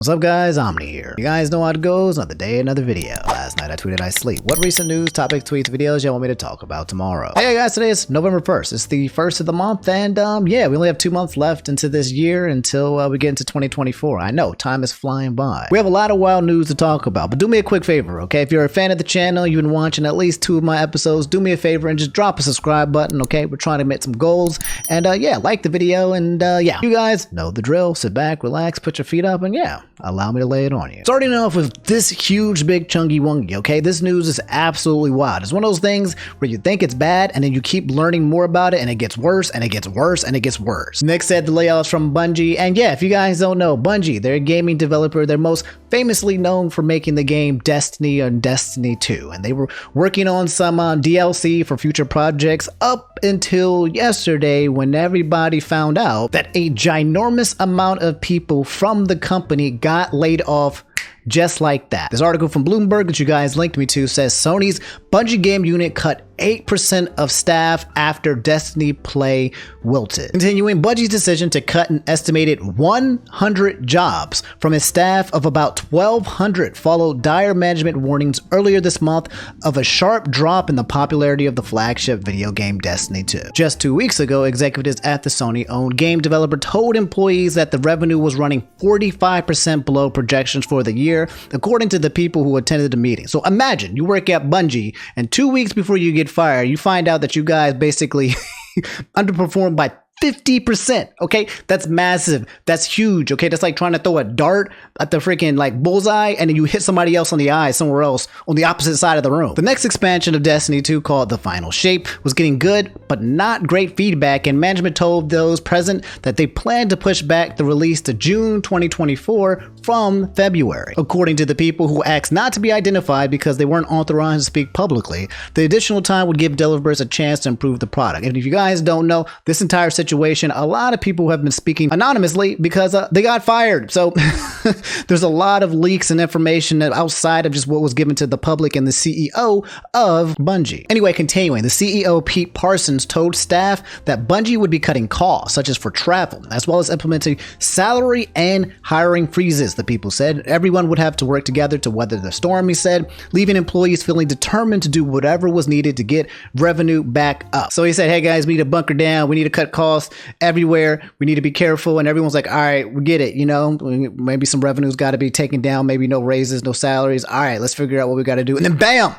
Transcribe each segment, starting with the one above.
What's up guys, Omni here. You guys know how it goes, another day, another video. Last night I tweeted I sleep. What recent news, topics, tweets, videos y'all want me to talk about tomorrow? Hey guys, today is November 1st. It's the first of the month and yeah, we only have 2 months left into this year until we get into 2024. I know, time is flying by. We have a lot of wild news to talk about, but do me a quick favor, okay? If you're a fan of the channel, you've been watching at least 2 of my episodes, do me a favor and just drop a subscribe button, okay? We're trying to make some goals and yeah, like the video and yeah, you guys know the drill. Sit back, relax, put your feet up and yeah, allow me to lay it on you. Starting off with this huge big chunky wungy, okay? This news is absolutely wild. It's one of those things where you think it's bad and then you keep learning more about it and it gets worse and it gets worse and it gets worse. Next said the layoffs from Bungie, and yeah, if you guys don't know, Bungie, they're a gaming developer. They're most famously known for making the game Destiny and Destiny 2, and they were working on some DLC for future projects up until yesterday when everybody found out that a ginormous amount of people from the company got laid off just like that. This article from Bloomberg that you guys linked me to says Sony's Bungie game unit cut 8% of staff after Destiny play wilted. Continuing, Bungie's decision to cut an estimated 100 jobs from its staff of about 1,200 followed dire management warnings earlier this month of a sharp drop in the popularity of the flagship video game Destiny 2. Just 2 weeks ago, executives at the Sony-owned game developer told employees that the revenue was running 45% below projections for the year, according to the people who attended the meeting. So imagine you work at Bungie and 2 weeks before you get fired, you find out that you guys basically underperformed by 50%, okay? That's massive. That's huge, okay? That's like trying to throw a dart at the freaking like bullseye and then you hit somebody else on the eye somewhere else on the opposite side of the room. The next expansion of Destiny 2, called The Final Shape, was getting good but not great feedback, and management told those present that they planned to push back the release to June 2024 from February. According to the people who asked not to be identified because they weren't authorized to speak publicly, the additional time would give developers a chance to improve the product. And if you guys don't know, this entire situation, a lot of people have been speaking anonymously because they got fired. So there's a lot of leaks and information outside of just what was given to the public and the CEO of Bungie. Anyway, continuing, the CEO Pete Parsons told staff that Bungie would be cutting costs, such as for travel, as well as implementing salary and hiring freezes, the people said. Everyone would have to work together to weather the storm, he said, leaving employees feeling determined to do whatever was needed to get revenue back up. So he said, hey guys, we need to bunker down, we need to cut costs everywhere, we need to be careful, and everyone's like, all right, we get it, you know, maybe some revenue's got to be taken down, maybe no raises, no salaries, all right, let's figure out what we got to do, and then bam,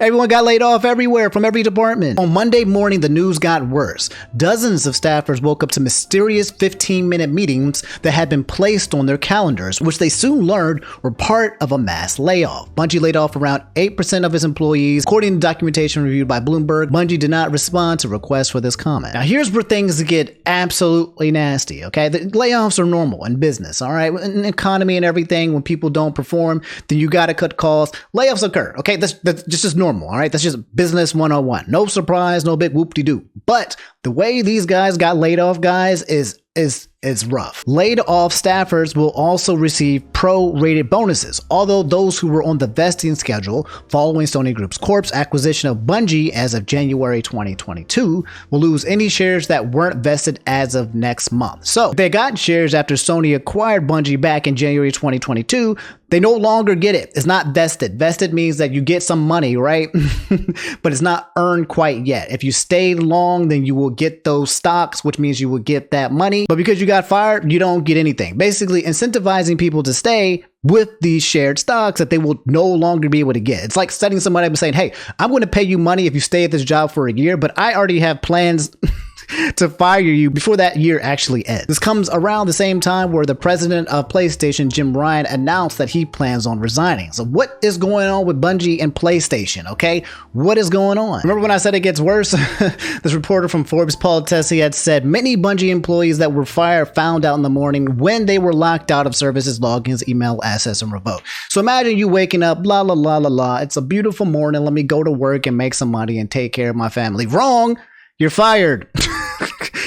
everyone got laid off everywhere from every department. On Monday morning, the news got worse. Dozens of staffers woke up to mysterious 15-minute meetings that had been placed on their calendars, which they soon learned were part of a mass layoff. Bungie laid off around 8% of its employees. According to documentation reviewed by Bloomberg, Bungie did not respond to requests for this comment. Now, here's where things get absolutely nasty, okay? The layoffs are normal in business, all right? In the economy and everything, when people don't perform, then you got to cut costs. Layoffs occur, okay? That's just normal, all right? That's just business 101. No surprise, no big whoop-de-doo. But the way these guys got laid off, guys, is rough. Laid off staffers will also receive pro-rated bonuses, although those who were on the vesting schedule following Sony Group's Corp's acquisition of Bungie as of January 2022 will lose any shares that weren't vested as of next month. So they got shares after Sony acquired Bungie back in January 2022. They no longer get it. It's not vested. Vested means that you get some money, right? But it's not earned quite yet. If you stay long, then you will get those stocks, which means you will get that money. But because you got fired, you don't get anything. Basically incentivizing people to stay with these shared stocks that they will no longer be able to get. It's like setting somebody up and saying, hey, I'm going to pay you money if you stay at this job for a year, but I already have plans to fire you before that year actually ends. This comes around the same time where the president of PlayStation, Jim Ryan, announced that he plans on resigning. So what is going on with Bungie and PlayStation, okay? What is going on? Remember when I said it gets worse? This reporter from Forbes, Paul Tessie, had said many Bungie employees that were fired found out in the morning when they were locked out of services, logins, email access, and revoked. So imagine you waking up, blah, blah, blah, blah, blah. It's a beautiful morning. Let me go to work and make some money and take care of my family. Wrong. You're fired.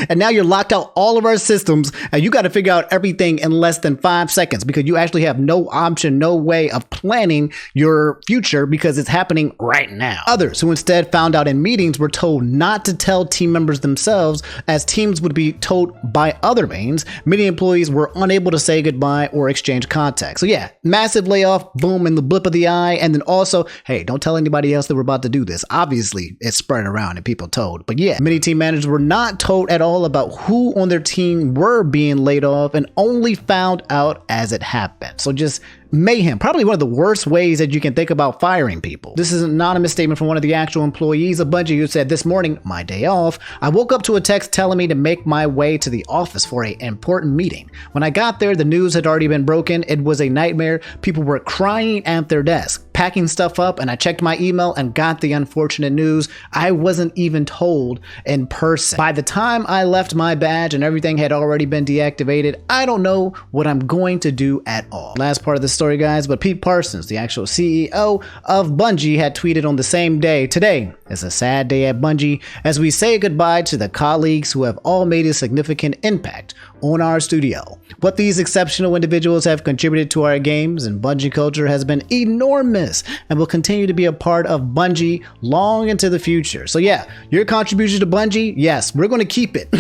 And now you're locked out all of our systems and you got to figure out everything in less than 5 seconds because you actually have no option, no way of planning your future because it's happening right now. Others who instead found out in meetings were told not to tell team members themselves as teams would be told by other means. Many employees were unable to say goodbye or exchange contact. So yeah, massive layoff, boom, in the blip of the eye. And then also, hey, don't tell anybody else that we're about to do this. Obviously, it's spreading around and people told. But yeah, many team managers were not told at all about who on their team were being laid off and only found out as it happened. So just mayhem. Probably one of the worst ways that you can think about firing people. This is an anonymous statement from one of the actual employees of Bungie who said, "This morning, my day off, I woke up to a text telling me to make my way to the office for an important meeting. When I got there, the news had already been broken. It was a nightmare. People were crying at their desk, packing stuff up, and I checked my email and got the unfortunate news. I wasn't even told in person. By the time I left my badge and everything had already been deactivated, I don't know what I'm going to do at all." Last part of the story, guys, but Pete Parsons, the actual CEO of Bungie, had tweeted on the same day, "Today is a sad day at Bungie as we say goodbye to the colleagues who have all made a significant impact on our studio. What these exceptional individuals have contributed to our games and Bungie culture has been enormous and will continue to be a part of Bungie long into the future." So yeah, your contribution to Bungie, yes, we're going to keep it.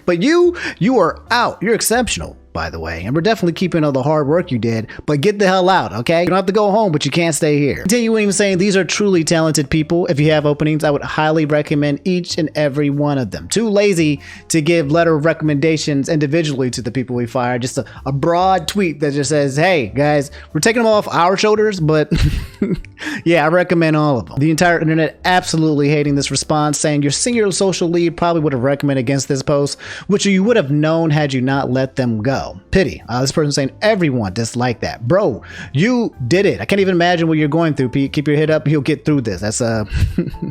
But you are out. You're exceptional, by the way, and we're definitely keeping all the hard work you did, but get the hell out, okay? You don't have to go home, but you can't stay here. Continuing saying, "These are truly talented people. If you have openings, I would highly recommend each and every one of them. Too lazy to give letter of recommendations individually to the people we fire. Just a broad tweet that just says, hey, guys, we're taking them off our shoulders, but yeah, I recommend all of them." The entire internet absolutely hating this response, saying your senior social lead probably would have recommended against this post, which you would have known had you not let them go. Pity. This person saying everyone disliked that. Bro, you did it. I can't even imagine what you're going through, Pete. Keep your head up. You'll get through this. That's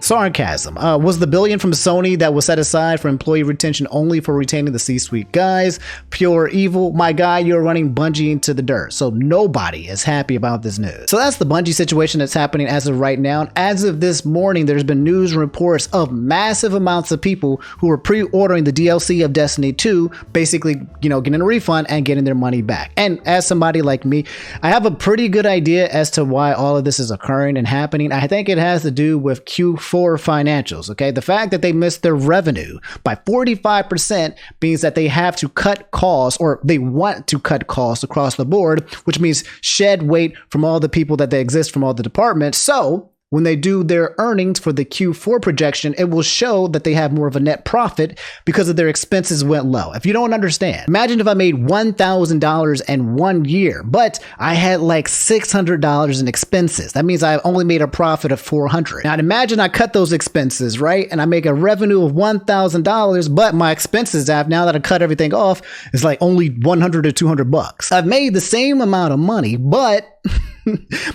sarcasm. Was the billion from Sony that was set aside for employee retention only for retaining the C-suite guys pure evil? My guy, you're running Bungie into the dirt. So nobody is happy about this news. So that's the Bungie situation that's happening as of right now. And as of this morning, there's been news reports of massive amounts of people who are pre-ordering the DLC of Destiny 2, basically, getting a refund and getting their money back. And as somebody like me, I have a pretty good idea as to why all of this is occurring and happening. I think it has to do with Q4 financials, okay? The fact that they missed their revenue by 45% means that they have to cut costs, or they want to cut costs across the board, which means shed weight from all the people that they exist from all the departments. So when they do their earnings for the Q4 projection, it will show that they have more of a net profit because of their expenses went low. If you don't understand, imagine if I made $1,000 in 1 year, but I had like $600 in expenses. That means I only made a profit of $400. Now imagine I cut those expenses, right? And I make a revenue of $1,000, but my expenses now that I cut everything off, is like only $100 or $200. I've made the same amount of money, but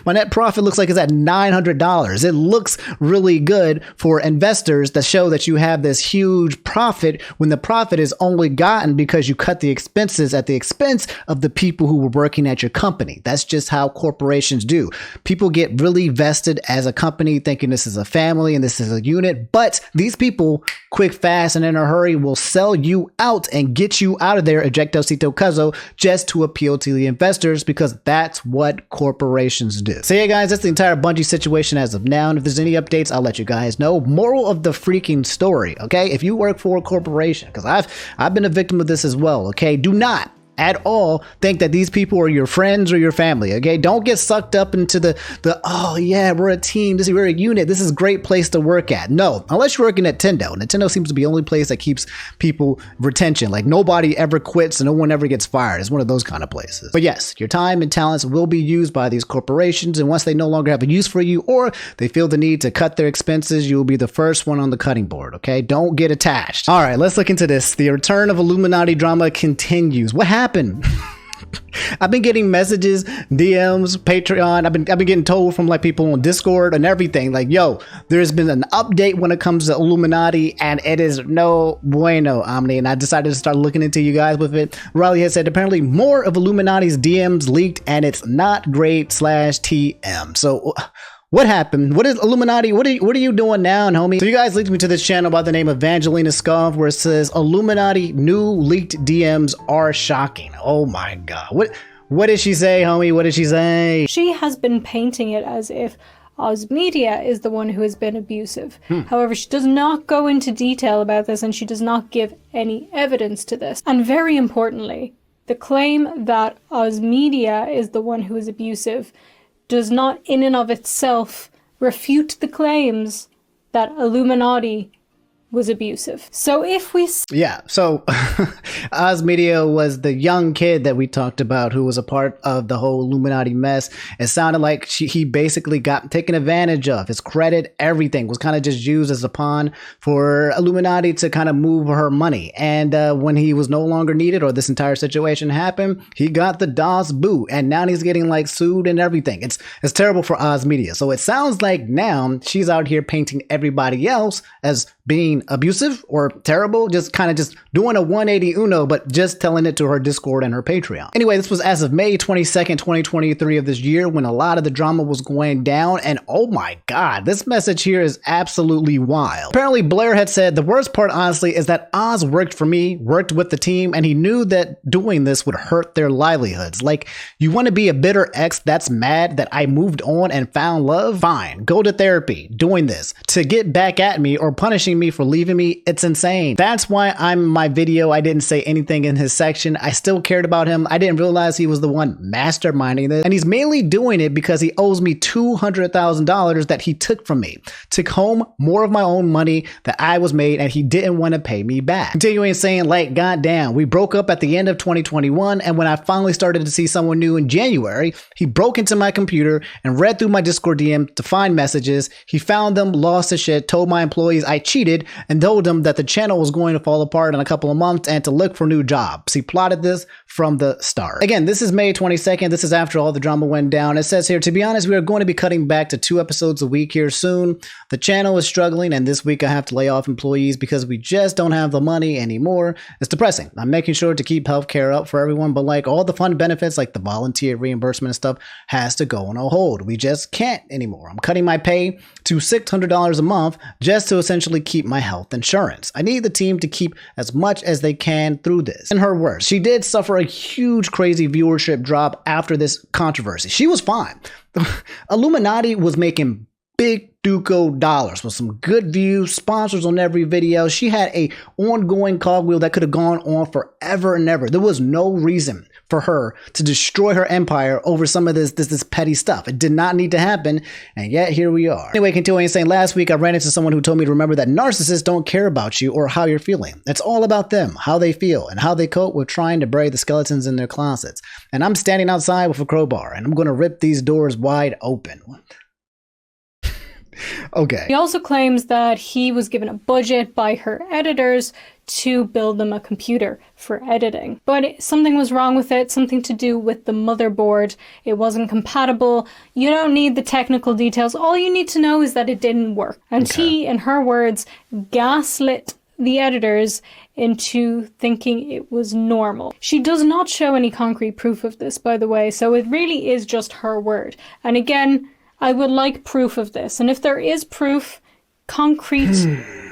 my net profit looks like it's at $900. It looks really good for investors that show that you have this huge profit when the profit is only gotten because you cut the expenses at the expense of the people who were working at your company. That's just how corporations do. People get really vested as a company thinking this is a family and this is a unit, but these people quick, fast, and in a hurry will sell you out and get you out of there, ejecto cito caso, just to appeal to the investors because that's what corporations do. So yeah, guys, that's the entire Bungie situation as of now. And if there's any updates, I'll let you guys know. Moral of the freaking story, okay? If you work for a corporation, because I've been a victim of this as well, okay? Do not at all think that these people are your friends or your family, okay? Don't get sucked up into the oh yeah, we're a team, we're a unit, this is a great place to work at. No, unless you're working at Nintendo. Nintendo seems to be the only place that keeps people retention. Like nobody ever quits and no one ever gets fired. It's one of those kind of places. But yes, your time and talents will be used by these corporations, and once they no longer have a use for you or they feel the need to cut their expenses, you will be the first one on the cutting board, okay? Don't get attached. All right, let's look into this. The return of Illuminaughtii drama continues. What happened? I've been getting messages, DMs, Patreon. I've been getting told from like people on Discord and everything, like, yo, there's been an update when it comes to Illuminaughtii and it is no bueno, Omni. And I decided to start looking into you guys with it. Riley has said apparently more of Illuminautti's DMs leaked and it's not great /TM. So What happened? What is Illuminaughtii? What are you doing now, homie? So you guys linked me to this channel by the name of Evangelina Scoff, where it says Illuminaughtii new leaked DMs are shocking. Oh my god. What did she say, homie? What did she say? She has been painting it as if Media is the one who has been abusive. However, she does not go into detail about this, and she does not give any evidence to this. And very importantly, the claim that Media is the one who is abusive does not in and of itself refute the claims that Illuminaughtii was abusive. So if we... Yeah, so Media was the young kid that we talked about who was a part of the whole Illuminaughtii mess. It sounded like he basically got taken advantage of. His credit, everything was kind of just used as a pawn for Illuminaughtii to kind of move her money. And when he was no longer needed, or this entire situation happened, he got the DOS boot, and now he's getting like sued and everything. It's terrible for Media. So it sounds like now she's out here painting everybody else as being abusive or terrible, just kind of just doing a 180 Uno, but just telling it to her Discord and her Patreon. Anyway, this was as of May 22nd, 2023 of this year, when a lot of the drama was going down, and oh my god, this message here is absolutely wild. Apparently Blair had said, the worst part honestly is that Oz worked for me, worked with the team, and he knew that doing this would hurt their livelihoods. Like, you want to be a bitter ex that's mad that I moved on and found love? Fine, go to therapy. Doing this to get back at me or punishing me for leaving me, it's insane. That's why my video, I didn't say anything in his section. I still cared about him. I didn't realize he was the one masterminding this, and he's mainly doing it because he owes me $200,000 that he took from me. Took home more of my own money that I was made, and he didn't want to pay me back. Continuing saying, like, goddamn, we broke up at the end of 2021, and when I finally started to see someone new in January, he broke into my computer and read through my Discord DM to find messages. He found them, lost his shit, told my employees I cheated, and told them that the channel was going to fall apart in a couple of months and to look for new jobs. He plotted this from the start. Again, this is May 22nd. This is after all the drama went down. It says here, to be honest, we are going to be cutting back to 2 episodes a week here soon. The channel is struggling, and this week I have to lay off employees because we just don't have the money anymore. It's depressing. I'm making sure to keep healthcare up for everyone, but like all the fun benefits like the volunteer reimbursement and stuff has to go on a hold. We just can't anymore. I'm cutting my pay to $600 a month just to essentially keep my health insurance. I need the team to keep as much as they can through this. In her words, she did suffer a huge crazy viewership drop after this controversy. She was fine. Illuminaughtii was making big duco dollars with some good views, sponsors on every video. She had a ongoing cogwheel that could have gone on forever and ever. There was no reason for her to destroy her empire over some of this petty stuff. It did not need to happen, and yet here we are. Anyway, continuing saying, last week I ran into someone who told me to remember that narcissists don't care about you or how you're feeling. It's all about them, how they feel, and how they cope with trying to bury the skeletons in their closets. And I'm standing outside with a crowbar, and I'm going to rip these doors wide open. Okay. He also claims that he was given a budget by her editors to build them a computer for editing. But something was wrong with it, something to do with the motherboard. It wasn't compatible. You don't need the technical details. All you need to know is that it didn't work. And he, in her words, gaslit the editors into thinking it was normal. She does not show any concrete proof of this, by the way, so it really is just her word. And again, I would like proof of this. And if there is proof, concrete,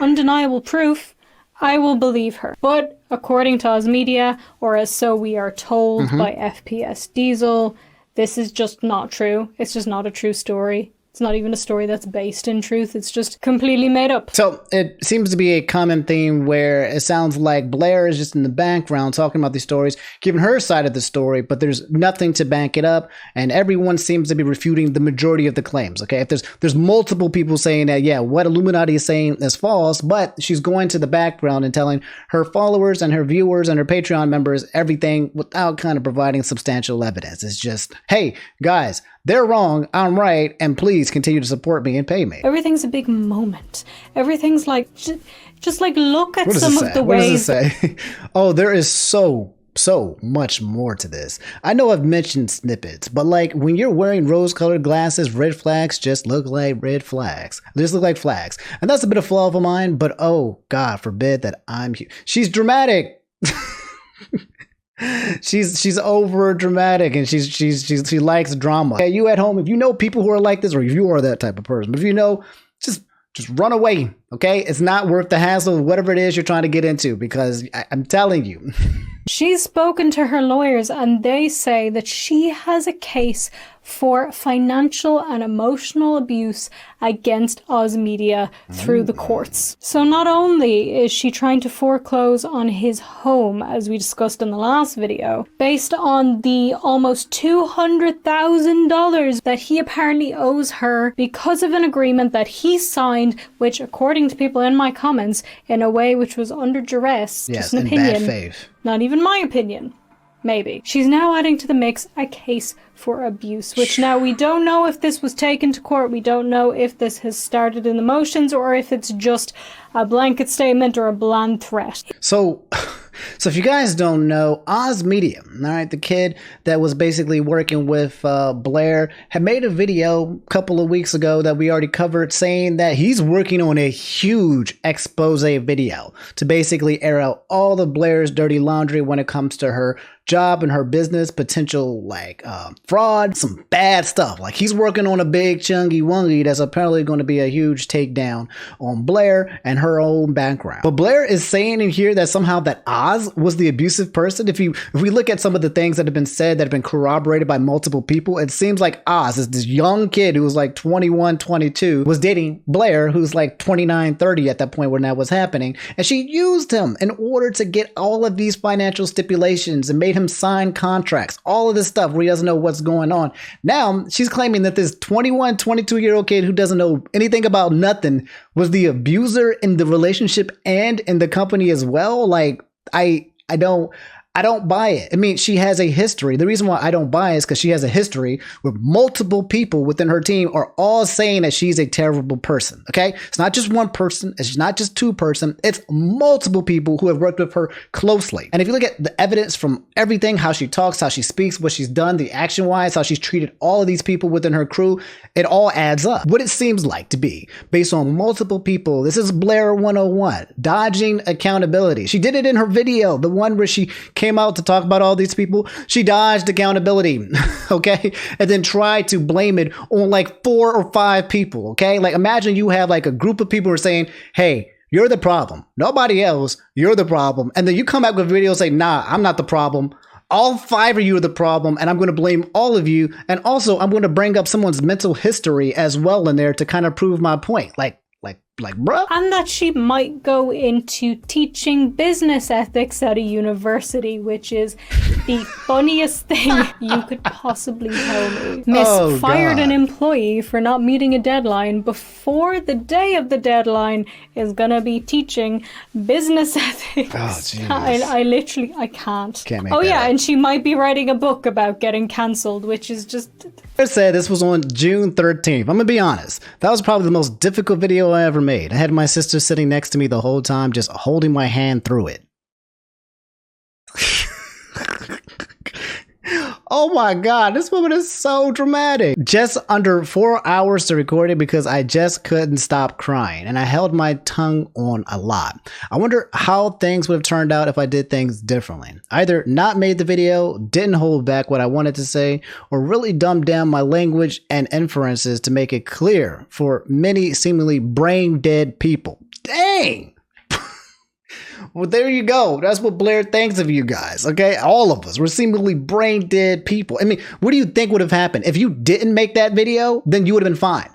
undeniable proof, I will believe her. But according to Media, or as so we are told by FPS Diesel, this is just not true. It's just not a true story. It's not even a story that's based in truth. It's just completely made up. So it seems to be a common theme where it sounds like Blair is just in the background talking about these stories, giving her side of the story, but there's nothing to back it up. And everyone seems to be refuting the majority of the claims. Okay, if there's multiple people saying that, yeah, what Illuminaughtii is saying is false, but she's going to the background and telling her followers and her viewers and her Patreon members everything without kind of providing substantial evidence. It's just, hey, guys, they're wrong, I'm right, and please continue to support me and pay me. Everything's a big moment. Everything's like, just like look at some of the ways. What does it say? Oh, there is so much more to this. I know I've mentioned snippets, but like when you're wearing rose-colored glasses, red flags just look like red flags. They just look like flags. And that's a bit of flaw of mine, but oh, God forbid that I'm here. She's dramatic. She's over dramatic, and she likes drama. Hey, you at home, if you know people who are like this, or if you are that type of person, if you know, just run away. Okay, it's not worth the hassle of whatever it is you're trying to get into, because I'm telling you. She's spoken to her lawyers and they say that she has a case for financial and emotional abuse against Oz Media through the courts. So not only is she trying to foreclose on his home, as we discussed in the last video, based on the almost $200,000 that he apparently owes her because of an agreement that he signed, which according to people in my comments, in a way which was under duress, Yes, just an in opinion. bad faith. Not even my opinion. Maybe. She's now adding to the mix a case for abuse, which now we don't know if this was taken to court. We don't know if this has started in the motions or if it's just a blanket statement or a bland threat. So if you guys don't know, Oz Media, all right, the kid that was basically working with Blair, had made a video a couple of weeks ago that we already covered, saying that he's working on a huge expose video to basically air out all the Blair's dirty laundry when it comes to her job and her business, potential like fraud, some bad stuff. Like, he's working on a big chungy wungy that's apparently going to be a huge takedown on Blair and her own background. But Blair is saying in here that somehow that Oz was the abusive person. If we look at some of the things that have been said that have been corroborated by multiple people, it seems like Oz is this young kid who was like 21, 22, was dating Blair, who's like 29, 30 at that point when that was happening. And she used him in order to get all of these financial stipulations and made him sign contracts, all of this stuff where he doesn't know what's going on. Now she's claiming that this 21, 22-year-old kid who doesn't know anything about nothing was the abuser in the relationship and in the company as well. Like, I don't buy it. I mean, she has a history. The reason why I don't buy it is because she has a history where multiple people within her team are all saying that she's a terrible person. Okay. It's not just one person. It's not just two person. It's multiple people who have worked with her closely. And if you look at the evidence from everything, how she talks, how she speaks, what she's done, the action wise, how she's treated all of these people within her crew, it all adds up. What it seems like to be based on multiple people. This is Blair 101, dodging accountability. She did it in her video, the one where she came out to talk about all these people. She dodged accountability, okay, and then tried to blame it on like 4 or 5 people. Okay, like imagine you have like a group of people who are saying, hey, you're the problem, nobody else, you're the problem, and then you come back with a video and say, nah, I'm not the problem, all 5 of you are the problem, and I'm going to blame all of you, and also I'm going to bring up someone's mental history as well in there to kind of prove my point. Like, bruh. And that she might go into teaching business ethics at a university, which is the funniest thing you could possibly tell me. Miss fired an employee for not meeting a deadline before the day of the deadline is gonna be teaching business ethics. Oh, jeez. I can't. Can't make that up. And she might be writing a book about getting cancelled, which is just... I said this was on June 13th. I'm gonna be honest. That was probably the most difficult video I ever made. I had my sister sitting next to me the whole time, just holding my hand through it. Oh my God, this woman is so dramatic. Just under 4 hours to record it because I just couldn't stop crying, and I held my tongue on a lot. I wonder how things would have turned out if I did things differently. Either not made the video, didn't hold back what I wanted to say, or really dumbed down my language and inferences to make it clear for many seemingly brain dead people. Dang! Well, there you go. That's what Blair thinks of you guys, okay? All of us. We're seemingly brain dead people. I mean, what do you think would have happened? If you didn't make that video, then you would have been fine.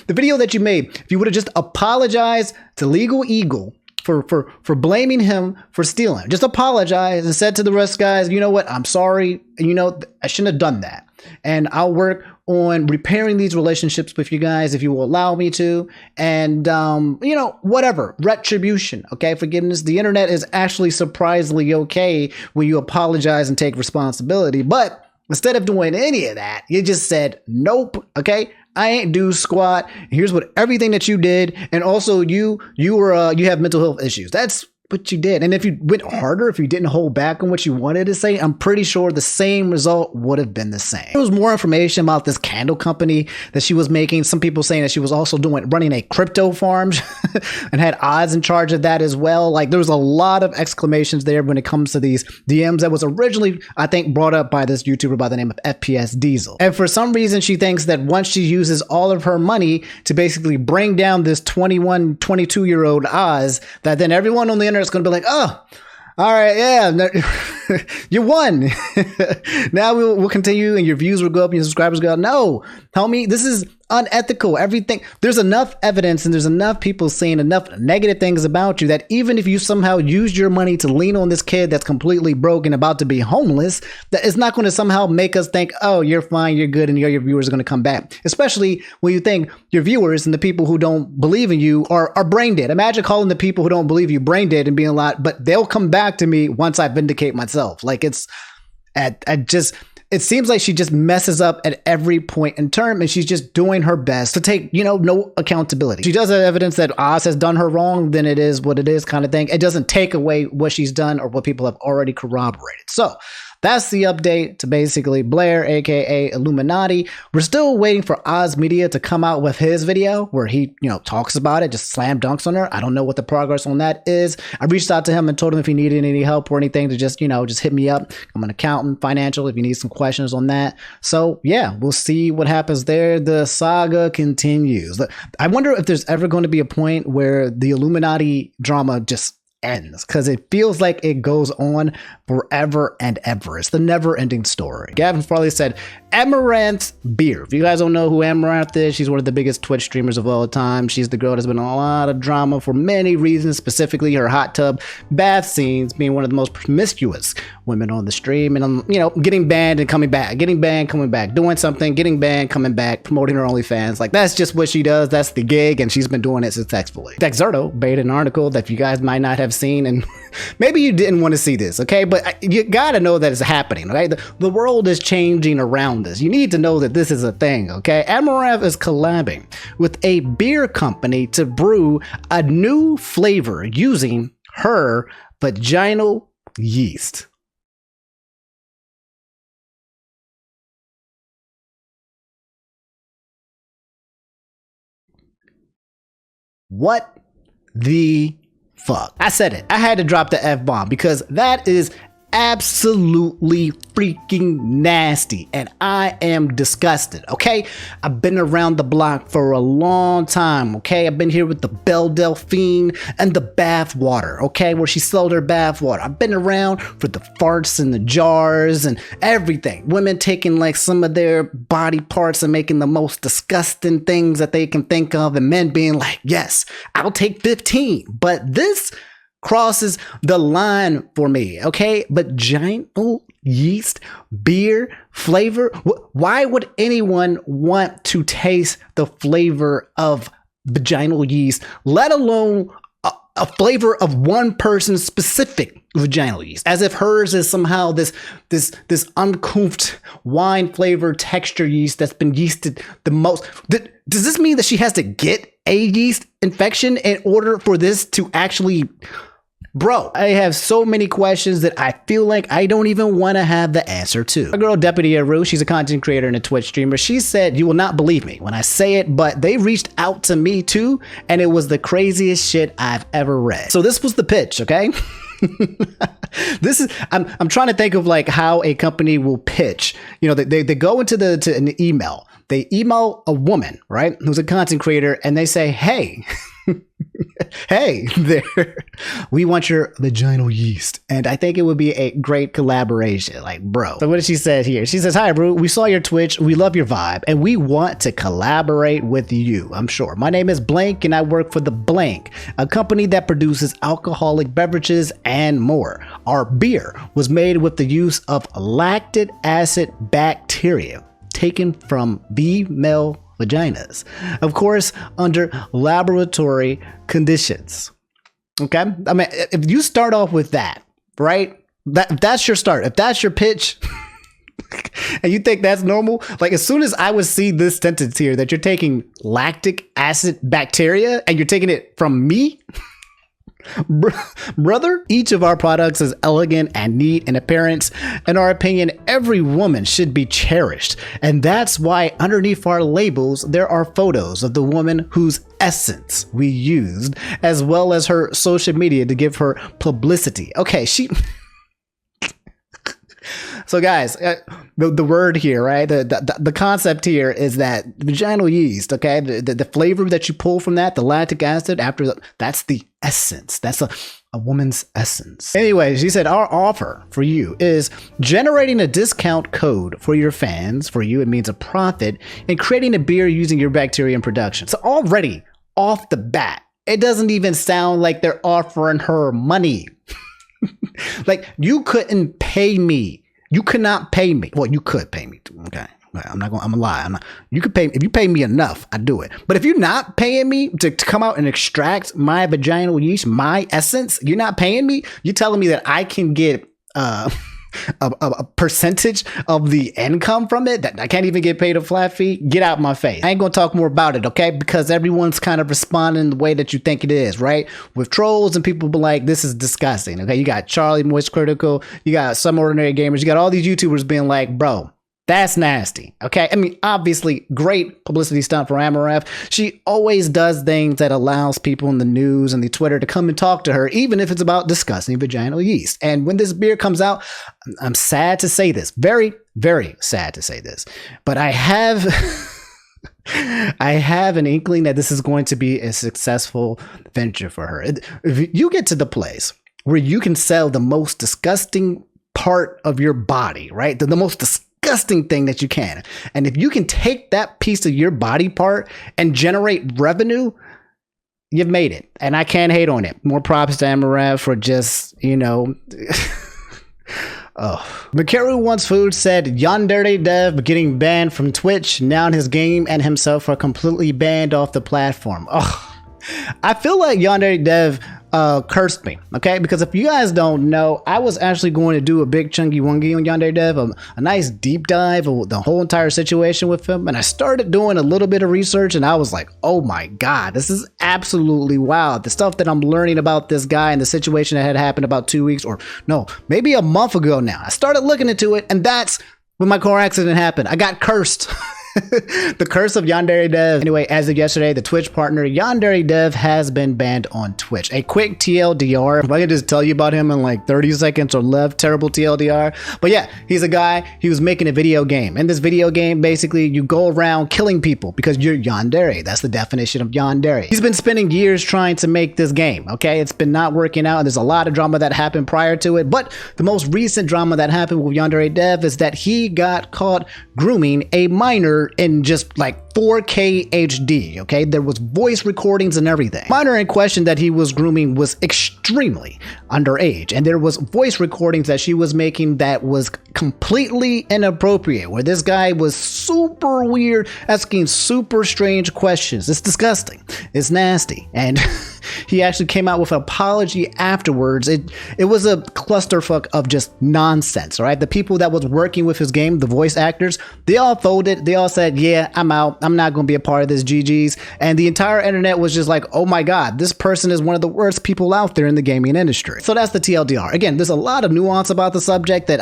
The video that you made, if you would have just apologized to Legal Eagle for blaming him for stealing, just apologize and said to the rest guys, you know what? I'm sorry. You know, I shouldn't have done that. And I'll work on repairing these relationships with you guys if you will allow me to. And, you know, whatever, retribution, okay, forgiveness. The internet is actually surprisingly okay when you apologize and take responsibility. But instead of doing any of that, you just said, nope, okay, I ain't do squat. Here's what everything that you did. And also you have mental health issues. That's but you did. And if you went harder, if you didn't hold back on what you wanted to say, I'm pretty sure the same result would have been the same. There was more information about this candle company that she was making. Some people saying that she was also running a crypto farm and had Oz in charge of that as well. Like, there was a lot of exclamations there when it comes to these DMs that was originally, I think, brought up by this YouTuber by the name of FPS Diesel. And for some reason, she thinks that once she uses all of her money to basically bring down this 21, 22-year-old Oz, that then everyone on the internet is going to be like, oh, all right, yeah, you won. Now we'll continue and your views will go up and your subscribers go up. No, homie, this is unethical. Everything, there's enough evidence and there's enough people saying enough negative things about you that even if you somehow used your money to lean on this kid that's completely broke and about to be homeless, that it's not going to somehow make us think, oh, you're fine, you're good, and your viewers are going to come back. Especially when you think your viewers and the people who don't believe in you are brain dead. Imagine calling the people who don't believe you brain dead and being a lot, but they'll come back to me once I vindicate myself. Like, it seems like she just messes up at every point in term, and she's just doing her best to take, no accountability. She does have evidence that Oz has done her wrong, then it is what it is kind of thing. It doesn't take away what she's done or what people have already corroborated. So that's the update to basically Blair, aka Illuminaughtii. We're still waiting for Oz Media to come out with his video where he, talks about it, just slam dunks on her. I don't know what the progress on that is. I reached out to him and told him if he needed any help or anything to just hit me up. I'm an accountant, financial, if you need some questions on that. So yeah, we'll see what happens there. The saga continues. I wonder if there's ever going to be a point where the Illuminaughtii drama just ends, because it feels like it goes on forever and ever. It's the never-ending story. Gavin Farley said, Amouranth beer. If you guys don't know who Amouranth is, she's one of the biggest Twitch streamers of all time. She's the girl that's been in a lot of drama for many reasons, specifically her hot tub bath scenes being one of the most promiscuous women on the stream, and getting banned and coming back, getting banned, coming back, doing something, getting banned, coming back, promoting her OnlyFans. Like, that's just what she does. That's the gig, and she's been doing it successfully. Dexerto baited an article that you guys might not have seen, and maybe you didn't want to see this, okay? But you gotta know that it's happening, okay? The world is changing around us. You need to know that this is a thing, okay? Amouranth is collabing with a beer company to brew a new flavor using her vaginal yeast. What the fuck? I said it. I had to drop the F-bomb because that is absolutely freaking nasty, and I am disgusted, okay? I've been around the block for a long time, okay? I've been here with the Belle Delphine and the bath water, okay? Where she sold her bath water. I've been around for the farts and the jars and everything. Women taking like some of their body parts and making the most disgusting things that they can think of, and men being like, yes, I'll take 15. But this crosses the line for me, okay? Vaginal yeast beer flavor. Why would anyone want to taste the flavor of vaginal yeast, let alone a flavor of one person's specific vaginal yeast, as if hers is somehow this uncouth wine flavor texture yeast that's been yeasted the most? Does this mean that she has to get a yeast infection in order for this to actually... Bro, I have so many questions that I feel like I don't even want to have the answer to. My girl, Deputy Aru, she's a content creator and a Twitch streamer. She said, you will not believe me when I say it, but they reached out to me too, and it was the craziest shit I've ever read. So this was the pitch, okay? I'm trying to think of like how a company will pitch. They go into an email. They email a woman, right, who's a content creator, and they say, hey, hey there, we want your vaginal yeast. And I think it would be a great collaboration. Like, bro. So what did she say here? She says, hi, bro. We saw your Twitch. We love your vibe, and we want to collaborate with you. I'm sure. My name is Blank, and I work for the Blank, a company that produces alcoholic beverages and more. Our beer was made with the use of lactic acid bacteria taken from female vaginas, of course, under laboratory conditions. Okay, I mean, if you start off with that, right? That's your start. If that's your pitch, and you think that's normal, like as soon as I would see this sentence here that you're taking lactic acid bacteria and you're taking it from me, Brother, each of our products is elegant and neat in appearance. In our opinion, every woman should be cherished. And that's why underneath our labels, there are photos of the woman whose essence we used, as well as her social media to give her publicity. Okay, So guys, the word here, right? The concept here is that vaginal yeast, okay? The flavor that you pull from that, the lactic acid, that's the essence. That's a woman's essence. Anyway, she said, our offer for you is generating a discount code for your fans. For you, it means a profit, and creating a beer using your bacteria in production. So already, off the bat, it doesn't even sound like they're offering her money. Like, you couldn't pay me. You could not pay me. Well, you could pay me. Okay. I'm gonna lie. You could pay, if you pay me enough, I do it. But if you're not paying me to come out and extract my vaginal yeast, my essence, you're not paying me. You're telling me that I can get a percentage of the income from it, that I can't even get paid a flat fee. Get out my face. I ain't gonna talk more about it, okay? Because everyone's kind of responding the way that you think it is, right? With trolls and people be like, this is disgusting, okay? You got Charlie Moist Critical, you got Some Ordinary Gamers, you got all these YouTubers being like, bro, that's nasty, okay? I mean, obviously, great publicity stunt for Amouranth. She always does things that allows people in the news and the Twitter to come and talk to her, even if it's about discussing vaginal yeast. And when this beer comes out, I'm sad to say this, very, very sad to say this, but I have I have an inkling that this is going to be a successful venture for her. If you get to the place where you can sell the most disgusting part of your body, right? The most disgusting thing that you can. And if you can take that piece of your body part and generate revenue, you've made it. And I can't hate on it. More props to Amouranth for just, oh. Makaru Wants Food said YandereDev getting banned from Twitch. Now his game and himself are completely banned off the platform. Oh, I feel like YandereDev cursed me, okay? Because if you guys don't know, I was actually going to do a big chunky wongy on YandereDev, a nice deep dive of the whole entire situation with him, and I started doing a little bit of research, and I was like, oh my god, this is absolutely wild. The stuff that I'm learning about this guy and the situation that had happened about 2 weeks, or no, maybe a month ago now. I started looking into it, and that's when my car accident happened. I got cursed. The curse of YandereDev. Anyway, as of yesterday, the Twitch partner YandereDev has been banned on Twitch. A quick TLDR. If I could just tell you about him in like 30 seconds or less, terrible TLDR. But yeah, he's a guy, he was making a video game. In this video game, basically, you go around killing people because you're Yandere. That's the definition of Yandere. He's been spending years trying to make this game, okay? It's been not working out, and there's a lot of drama that happened prior to it. But the most recent drama that happened with YandereDev is that he got caught grooming a minor in just like 4K HD, okay? There was voice recordings and everything. Minor in question that he was grooming was extremely underage, and there was voice recordings that she was making that was completely inappropriate, where this guy was super weird, asking super strange questions. It's disgusting. It's nasty. And he actually came out with an apology afterwards. It was a clusterfuck of just nonsense, all right? The people that was working with his game, the voice actors, they all folded. They all said, yeah, I'm out. I'm not going to be a part of this, GG's. And the entire internet was just like, oh my god, this person is one of the worst people out there in the gaming industry. So that's the TLDR. Again, there's a lot of nuance about the subject that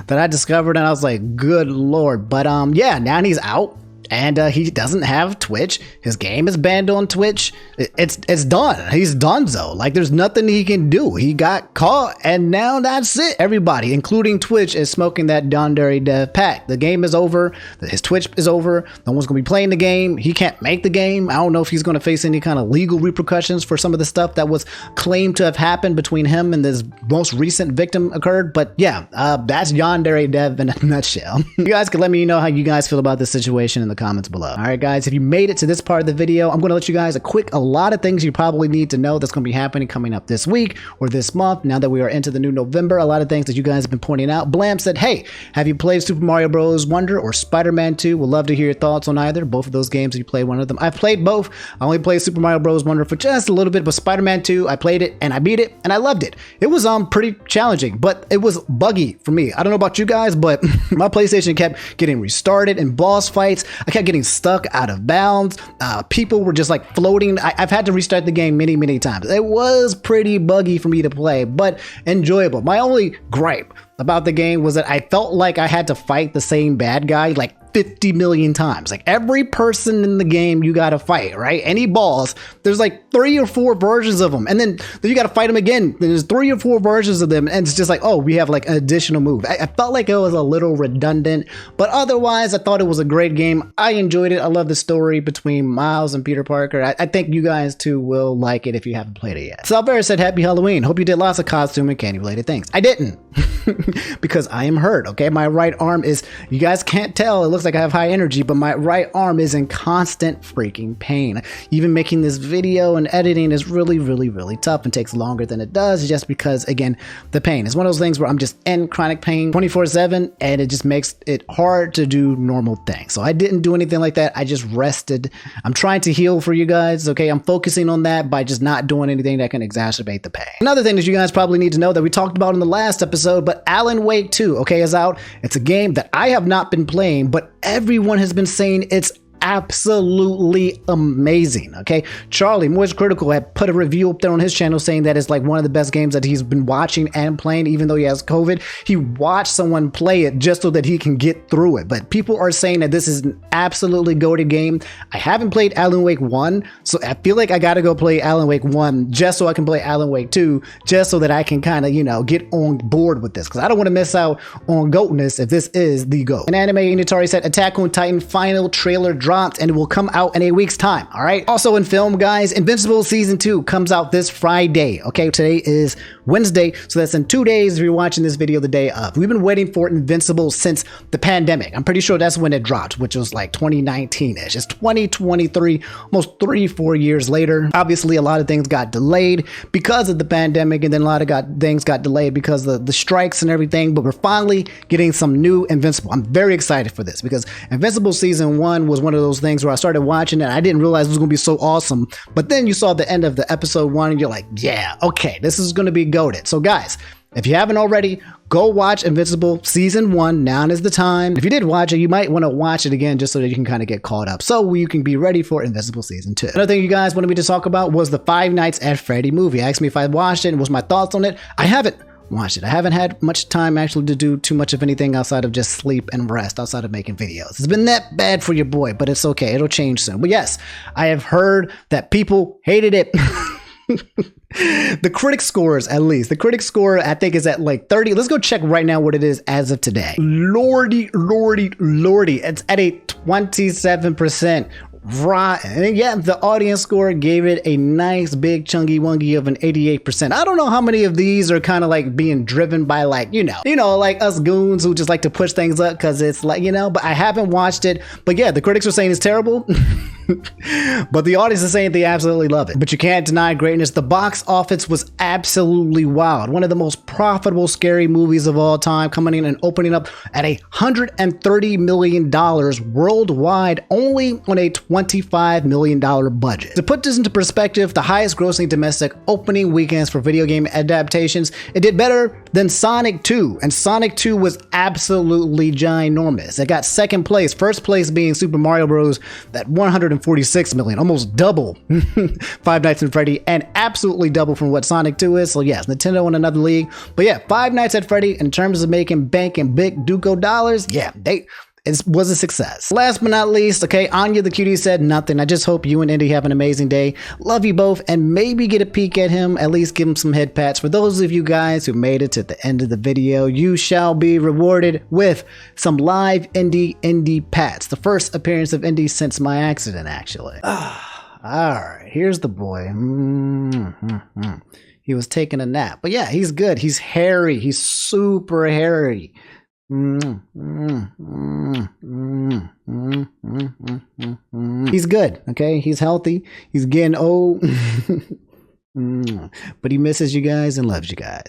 I discovered, and I was like, good lord. But yeah, now he's out. And he doesn't have Twitch. His game is banned on Twitch. It's done. He's donezo. Like, there's nothing he can do. He got caught, and now that's it. Everybody, including Twitch, is smoking that YandereDev pack. The game is over. His Twitch is over. No one's going to be playing the game. He can't make the game. I don't know if he's going to face any kind of legal repercussions for some of the stuff that was claimed to have happened between him and this most recent victim occurred. But yeah, that's YandereDev in a nutshell. You guys can let me know how you guys feel about this situation in the comments below. All right, guys, if you made it to this part of the video, I'm going to let you guys a lot of things you probably need to know that's going to be happening coming up this week or this month. Now that we are into the new November, a lot of things that you guys have been pointing out. Blam said, hey, have you played Super Mario Bros. Wonder or Spider-Man 2? Would love to hear your thoughts on either. Both of those games, if you played one of them. I've played both. I only played Super Mario Bros. Wonder for just a little bit, but Spider-Man 2, I played it and I beat it and I loved it. It was pretty challenging, but it was buggy for me. I don't know about you guys, but my PlayStation kept getting restarted in boss fights. I kept getting stuck out of bounds. People were just like floating. I've had to restart the game many times. It was pretty buggy for me to play, but enjoyable. My only gripe about the game was that I felt like I had to fight the same bad guy like 50 million times. Like every person in the game you gotta fight, right? Any boss, there's like 3 or 4 versions of them, and then you gotta fight them again. There's 3 or 4 versions of them, and it's just like, oh, we have like an additional move. I felt like it was a little redundant, but otherwise I thought it was a great game. I enjoyed it. I love the story between Miles and Peter Parker. I think you guys too will like it if you haven't played it yet. Salvera said happy Halloween. Hope you did lots of costume and candy related things. I didn't. Because I am hurt, okay? My right arm is, you guys can't tell, it looks like I have high energy, but my right arm is in constant freaking pain. Even making this video and editing is really tough and takes longer than it does, just because, again, the pain. It's one of those things where I'm just in chronic pain 24/7, and it just makes it hard to do normal things. So I didn't do anything like that. I just rested. I'm trying to heal for you guys, okay? I'm focusing on that by just not doing anything that can exacerbate the pain. Another thing that you guys probably need to know that we talked about in the last episode, but Alan Wake 2, okay, is out. It's a game that I have not been playing, but everyone has been saying it's absolutely amazing, okay? Charlie, Moist Critical, had put a review up there on his channel saying that it's like one of the best games that he's been watching and playing, even though he has COVID. He watched someone play it just so that he can get through it. But people are saying that this is an absolutely goated game. I haven't played Alan Wake 1, so I feel like I gotta go play Alan Wake 1 just so I can play Alan Wake 2, just so that I can kind of, you know, get on board with this, because I don't want to miss out on goatness if this is the goat. An anime Inutari said Attack on Titan final trailer dropped, and it will come out in a week's time. All right. Also in film, guys, Invincible season 2 comes out this Friday. Okay, today is Wednesday, so that's in 2 days if you're watching this video the day of. We've been waiting for Invincible since the pandemic. I'm pretty sure that's when it dropped, which was like 2019-ish. It's 2023, almost 3-4 years later. Obviously, a lot of things got delayed because of the pandemic, and then a lot of things got delayed because of the strikes and everything, but we're finally getting some new Invincible. I'm very excited for this because Invincible season 1 was one of those things where I started watching it, I didn't realize it was going to be so awesome, but then you saw the end of the episode 1 and you're like, yeah, okay, this is going to be goated. So guys, if you haven't already, go watch Invincible season 1. Now is the time. If you did watch it, you might want to watch it again just so that you can kind of get caught up, so you can be ready for Invincible season 2. Another thing you guys wanted me to talk about was the Five Nights at Freddy movie. Asked me if I watched it and what's my thoughts on it. I haven't watched it. I haven't had much time actually to do too much of anything outside of just sleep and rest, outside of making videos. It's been that bad for your boy, but it's okay. It'll change soon. But yes, I have heard that people hated it. The critic scores, at least. The critic score, I think, is at like 30. Let's go check right now what it is as of today. Lordy. It's at a 27%. Right, and yeah, the audience score gave it a nice big chunky wungy of an 88%. I don't know how many of these are kind of like being driven by like, you know, like us goons who just like to push things up because it's like, you know, but I haven't watched it. But yeah, the critics are saying it's terrible. But the audience is saying they absolutely love it. But you can't deny greatness. The box office was absolutely wild. One of the most profitable scary movies of all time, coming in and opening up at $130 million worldwide, only on a $25 million budget. To put this into perspective, the highest grossing domestic opening weekends for video game adaptations, it did better than Sonic 2, and Sonic 2 was absolutely ginormous. It got second place, first place being Super Mario Bros. At $146 million, almost double Five Nights at Freddy, and absolutely double from what Sonic 2 is. So yes, Nintendo in another league. But yeah, Five Nights at Freddy, in terms of making bank and big Duco dollars, yeah, it was a success. Last but not least, okay, Anya the Cutie said nothing. I just hope you and Indi have an amazing day. Love you both, and maybe get a peek at him, at least give him some head pats. For those of you guys who made it to the end of the video, you shall be rewarded with some live Indi pats. The first appearance of Indi since my accident, actually. Alright, here's the boy. He was taking a nap. But yeah, he's good. He's hairy. He's super hairy. He's good, okay? He's healthy. He's getting old. But he misses you guys and loves you guys.